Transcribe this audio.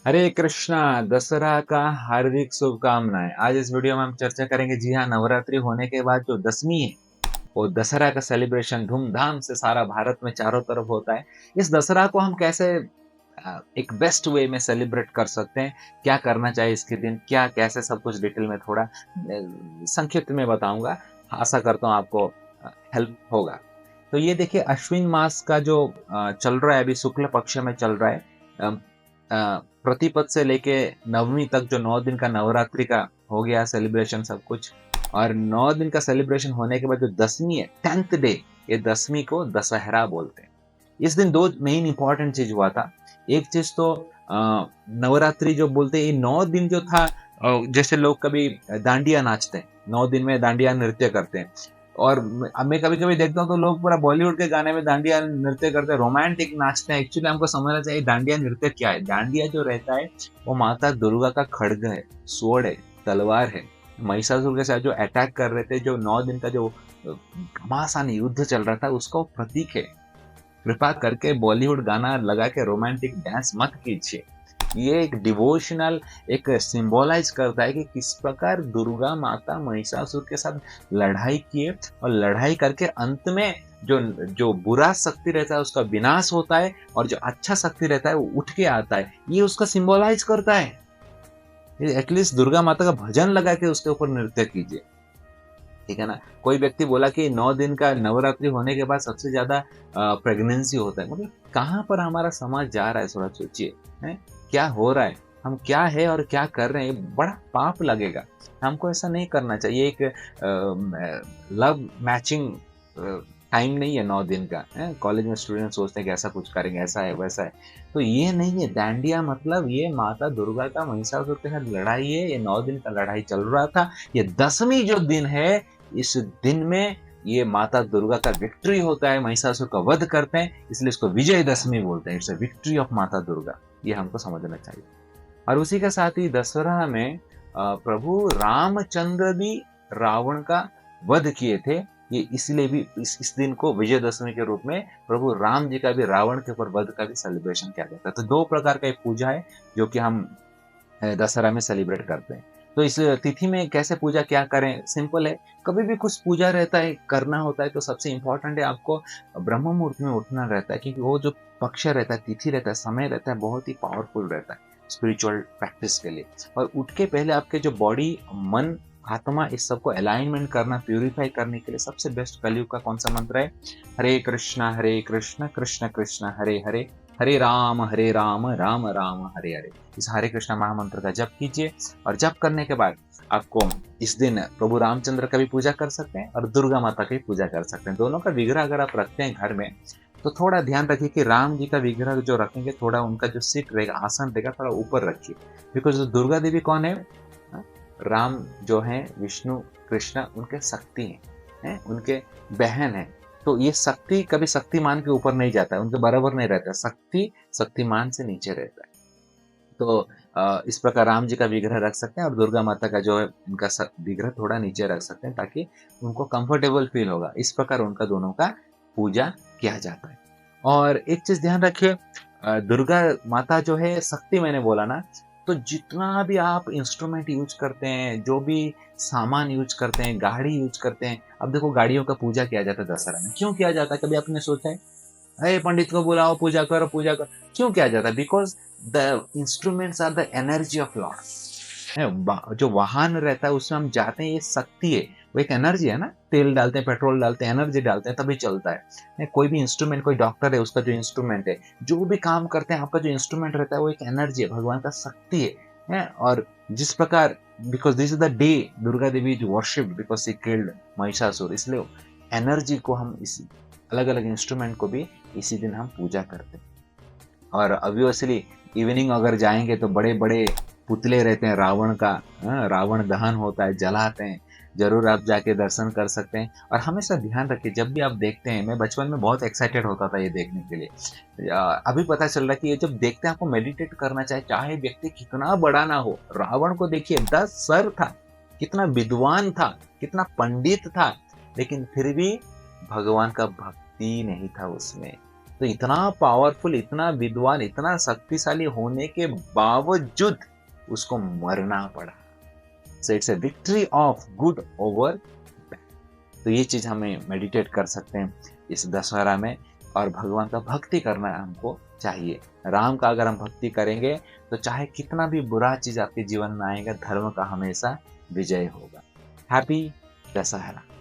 हरे कृष्णा। दशहरा का हार्दिक शुभकामनाएं। आज इस वीडियो में हम चर्चा करेंगे, जी हाँ, नवरात्रि होने के बाद जो दशमी है वो दशहरा का सेलिब्रेशन धूमधाम से सारा भारत में चारों तरफ होता है। इस दशहरा को हम कैसे एक बेस्ट वे में सेलिब्रेट कर सकते हैं, क्या करना चाहिए इसके दिन, क्या कैसे, सब कुछ डिटेल में थोड़ा संक्षिप्त में बताऊंगा। आशा करता हूँ आपको हेल्प होगा। तो ये देखिए, अश्विन मास का जो चल रहा है, अभी शुक्ल पक्ष में चल रहा है। प्रतिपद से लेके नवमी तक जो 9 दिन का नवरात्रि का हो गया सेलिब्रेशन सब कुछ। और 9 दिन का सेलिब्रेशन होने के बाद जो दसवीं है, 10th डे, ये दसवीं को दशहरा बोलते हैं। इस दिन दो मेन इंपॉर्टेंट चीज हुआ था। एक चीज तो नवरात्रि जो बोलते हैं, ये 9 दिन जो था, जैसे लोग कभी दांडिया नाचते हैं, 9 दिन में दांडिया नृत्य करते हैं। और मैं कभी कभी देखता हूँ तो लोग पूरा बॉलीवुड के गाने में दांडिया नृत्य करते हैं, रोमांटिक नाचते हैं। एक्चुअली हमको समझना चाहिए दांडिया नृत्य क्या है। दांडिया जो रहता है वो माता दुर्गा का खड्ग है, स्वord है, तलवार है। महिषासुर के साथ जो अटैक कर रहे थे, जो 9 दिन का जो घमासान युद्ध चल रहा था, उसका प्रतीक है। कृपा करके बॉलीवुड गाना लगा के रोमांटिक डांस मत कीजिए। ये एक डिवोशनल, एक सिंबलाइज करता है कि किस प्रकार दुर्गा माता महिषासुर के साथ लड़ाई किए, और लड़ाई करके अंत में जो जो बुरा शक्ति रहता है उसका विनाश होता है, और जो अच्छा शक्ति रहता है वो उठ के आता है। ये उसका सिंबलाइज करता है। एटलीस्ट दुर्गा माता का भजन लगा के उसके ऊपर नृत्य कीजिए, ठीक है ना। कोई व्यक्ति बोला कि 9 दिन का नवरात्रि होने के बाद सबसे ज्यादा प्रेगनेंसी होता है। मतलब कहाँ पर हमारा समाज जा रहा है, थोड़ा सोचिए। है क्या हो रहा है, हम क्या है और क्या कर रहे हैं, बड़ा पाप लगेगा। हमको ऐसा नहीं करना चाहिए। एक लव मैचिंग टाइम नहीं है 9 दिन का। कॉलेज में स्टूडेंट सोचते हैं कि ऐसा कुछ करेंगे, ऐसा है वैसा है। तो ये नहीं है। दांडिया मतलब ये माता दुर्गा का महिषासुर के साथ लड़ाई है। ये 9 दिन का लड़ाई चल रहा था। ये दसवीं जो दिन है, इस दिन में ये माता दुर्गा का विक्ट्री होता है, महिषासुर का वध करते हैं, इसलिए इसको विजयदशमी बोलते हैं। इट्स अ विक्ट्री ऑफ माता दुर्गा। ये हमको समझना चाहिए। और उसी के साथ ही दशहरा में प्रभु रामचंद्र भी रावण का वध किए थे। ये इसलिए भी इस दिन को विजयदशमी के रूप में प्रभु राम जी का भी रावण के ऊपर वध का भी सेलिब्रेशन किया जाता है। तो दो प्रकार का एक पूजा है जो कि हम दशहरा में सेलिब्रेट करते हैं। तो इस तिथि में कैसे पूजा क्या करें, सिंपल है। कभी भी कुछ पूजा रहता है, करना होता है, तो सबसे इंपॉर्टेंट है आपको ब्रह्म मुहूर्त में उठना रहता है, क्योंकि वो जो पक्ष रहता है, तिथि रहता है, समय रहता है, बहुत ही पावरफुल रहता है स्पिरिचुअल प्रैक्टिस के लिए। और उठ के पहले आपके जो बॉडी, मन, आत्मा, इस सबको अलाइनमेंट करना, प्यूरिफाई करने के लिए सबसे बेस्ट कलयुग का कौन सा मंत्र है? हरे कृष्णा कृष्ण कृष्ण हरे हरे, हरे राम राम राम हरे हरे। इस हरे कृष्णा महामंत्र का जप कीजिए। और जप करने के बाद आपको इस दिन प्रभु रामचंद्र का भी पूजा कर सकते हैं और दुर्गा माता की पूजा कर सकते हैं। दोनों का विग्रह अगर आप रखते हैं घर में, तो थोड़ा ध्यान रखिए कि राम जी का विग्रह जो रखेंगे, थोड़ा उनका जो सीट रहेगा, आसन रहेगा, थोड़ा ऊपर रखिए। बिकॉज दुर्गा देवी कौन है? राम जो है विष्णु कृष्ण उनके शक्ति हैं, उनके बहन है। तो ये शक्ति कभी शक्तिमान के ऊपर नहीं जाता है, उनके बराबर नहीं रहता। शक्ति शक्तिमान से नीचे रहता है। तो इस प्रकार राम जी का विग्रह रख सकते हैं, और दुर्गा माता का जो है उनका विग्रह थोड़ा नीचे रख सकते हैं, ताकि उनको कंफर्टेबल फील होगा। इस प्रकार उनका दोनों का पूजा किया जाता है। और एक चीज ध्यान रखिए, दुर्गा माता जो है शक्ति, मैंने बोला ना, तो जितना भी आप इंस्ट्रूमेंट यूज करते हैं, जो भी सामान यूज करते हैं, गाड़ी यूज करते हैं, अब देखो गाड़ियों का पूजा किया जाता है दशहरा में। क्यों किया जाता है, कभी आपने सोचा है? अरे पंडित को बुलाओ, पूजा करो, पूजा करो। क्यों किया जाता है? Because the instruments are the energy of lord. जो वाहन रहता है उसमें हम जाते हैं, ये शक्ति है, वो एक एनर्जी है ना। तेल डालते हैं, पेट्रोल डालते हैं, एनर्जी डालते हैं, तभी चलता है। कोई भी इंस्ट्रूमेंट, कोई डॉक्टर है, उसका जो इंस्ट्रूमेंट है, जो भी काम करते हैं, आपका जो इंस्ट्रूमेंट रहता है, वो एक एनर्जी है, भगवान का शक्ति है। और जिस प्रकार, because this is the day Durga Devi is worshipped because she killed Mahishasur, इसलिए एनर्जी को हम इस अलग अलग इंस्ट्रूमेंट को भी इसी दिन हम पूजा करते हैं। और ऑब्वियसली इवनिंग अगर जाएंगे तो बड़े बड़े पुतले रहते हैं रावण का, रावण दहन होता है, जलाते हैं। जरूर आप जाके दर्शन कर सकते हैं। और हमेशा ध्यान रखिए, जब भी आप देखते हैं, मैं बचपन में बहुत एक्साइटेड होता था ये देखने के लिए। अभी पता चल रहा है कि ये जब देखते हैं, आपको मेडिटेट करना चाहिए, चाहे व्यक्ति कितना बड़ा ना हो। रावण को देखिए, 10 सर था, कितना विद्वान था, कितना पंडित था, लेकिन फिर भी भगवान का भक्ति नहीं था उसमें। तो इतना पावरफुल, इतना विद्वान, इतना शक्तिशाली होने के बावजूद उसको मरना पड़ा। So it's a victory of good over bad. तो ये चीज हमें मेडिटेट कर सकते हैं इस दशहरा में, और भगवान का भक्ति करना हमको चाहिए। राम का अगर हम भक्ति करेंगे तो चाहे कितना भी बुरा चीज आपके जीवन में आएगा, धर्म का हमेशा विजय होगा। हैप्पी दशहरा।